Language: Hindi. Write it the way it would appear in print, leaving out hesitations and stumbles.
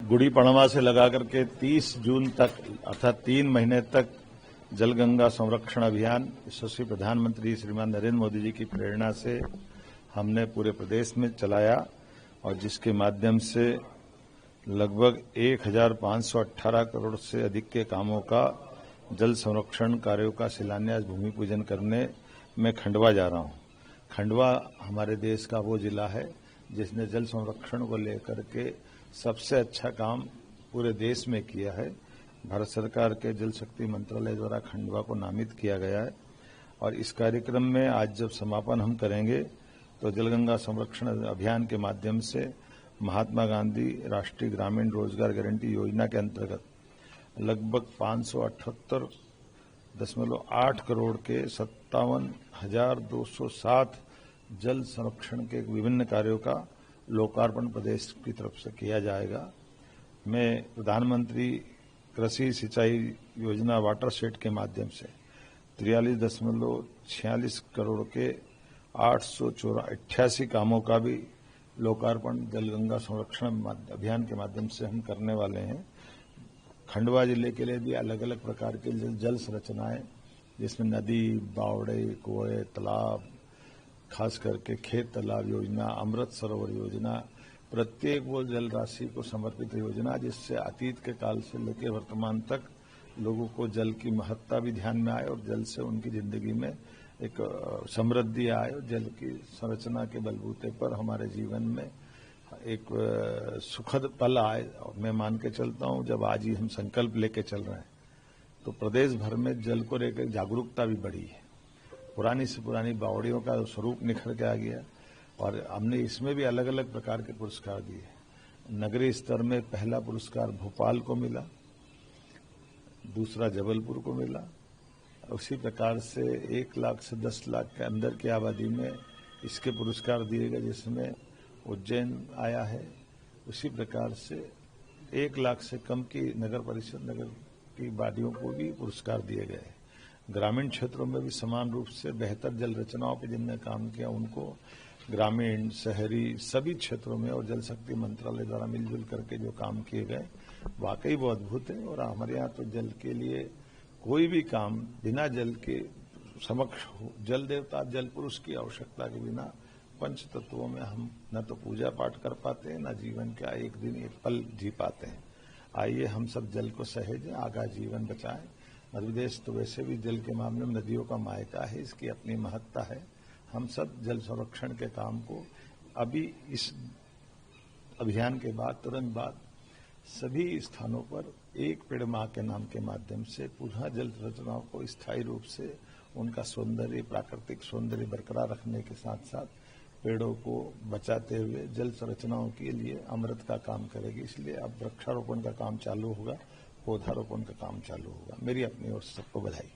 गुड़ी पड़वा से लगा करके 30 जून तक अर्थात 3 महीने तक जल गंगा संरक्षण अभियान यशस्वी प्रधानमंत्री श्रीमान नरेंद्र मोदी जी की प्रेरणा से हमने पूरे प्रदेश में चलाया और जिसके माध्यम से लगभग 1518 करोड़ से अधिक के कामों का जल संरक्षण कार्यों का शिलान्यास भूमि पूजन करने में खंडवा जा रहा हूं। खंडवा हमारे देश का वो जिला है जिसने जल संरक्षण को लेकर के सबसे अच्छा काम पूरे देश में किया है। भारत सरकार के जल शक्ति मंत्रालय द्वारा खंडवा को नामित किया गया है और इस कार्यक्रम में आज जब समापन हम करेंगे तो जलगंगा संरक्षण अभियान के माध्यम से महात्मा गांधी राष्ट्रीय ग्रामीण रोजगार गारंटी योजना के अंतर्गत लगभग 578.8 करोड़ के 57,207 जल संरक्षण के विभिन्न कार्यों का लोकार्पण प्रदेश की तरफ से किया जाएगा। मैं प्रधानमंत्री कृषि सिंचाई योजना वाटरशेड के माध्यम से 43.46 करोड़ के 888 कामों का भी लोकार्पण जलगंगा संरक्षण अभियान के माध्यम से हम करने वाले हैं। खंडवा जिले के लिए भी अलग अलग प्रकार के जल संरचनाएं जिसमें नदी, बावड़े, कुएं, तालाब, खास करके खेत तालाब योजना, अमृत सरोवर योजना, प्रत्येक वो जल राशि को समर्पित योजना जिससे अतीत के काल से लेकर वर्तमान तक लोगों को जल की महत्ता भी ध्यान में आए और जल से उनकी जिंदगी में एक समृद्धि आए और जल की संरचना के बलबूते पर हमारे जीवन में एक सुखद पल आए। और मैं मान के चलता हूं जब आज ही हम संकल्प लेके चल रहे हैं तो प्रदेश भर में जल को लेकर जागरूकता भी बढ़ी है। पुरानी से पुरानी बावड़ियों का स्वरूप निखर के आ गया और हमने इसमें भी अलग अलग प्रकार के पुरस्कार दिए। नगरीय स्तर में पहला पुरस्कार भोपाल को मिला, दूसरा जबलपुर को मिला। उसी प्रकार से 1 लाख से 10 लाख के अंदर की आबादी में इसके पुरस्कार दिए गए जिसमें उज्जैन आया है। उसी प्रकार से 1 लाख से कम की नगर परिषद नगर की वादियों को भी पुरस्कार दिए गए। ग्रामीण क्षेत्रों में भी समान रूप से बेहतर जल रचनाओं पर जिनने काम किया उनको ग्रामीण, शहरी सभी क्षेत्रों में और जल शक्ति मंत्रालय द्वारा मिलजुल करके जो काम किए गए वाकई वो अद्भुत है। और हमारे यहाँ तो जल के लिए कोई भी काम बिना जल के समक्ष हो, जल देवता जल पुरुष की आवश्यकता के बिना पंच तत्वों में हम न तो पूजा पाठ कर पाते हैं न जीवन का एक दिन एक पल जी पाते हैं। आइए हम सब जल को सहेजें, आगा जीवन बचाएं। मध्यप्रदेश तो वैसे भी जल के मामले में नदियों का मायका है, इसकी अपनी महत्ता है। हम सब जल संरक्षण के काम को अभी इस अभियान के बाद तुरंत बाद सभी स्थानों पर एक पेड़ मां के नाम के माध्यम से पुनः जल संरचनाओं को स्थायी रूप से उनका सौंदर्य, प्राकृतिक सौंदर्य बरकरार रखने के साथ साथ पेड़ों को बचाते हुए जल संरचनाओं के लिए अमृत का काम करेगी। इसलिए अब वृक्षारोपण का काम चालू होगा, पौधारोपण का काम चालू होगा। मेरी अपनी ओर से सबको बधाई।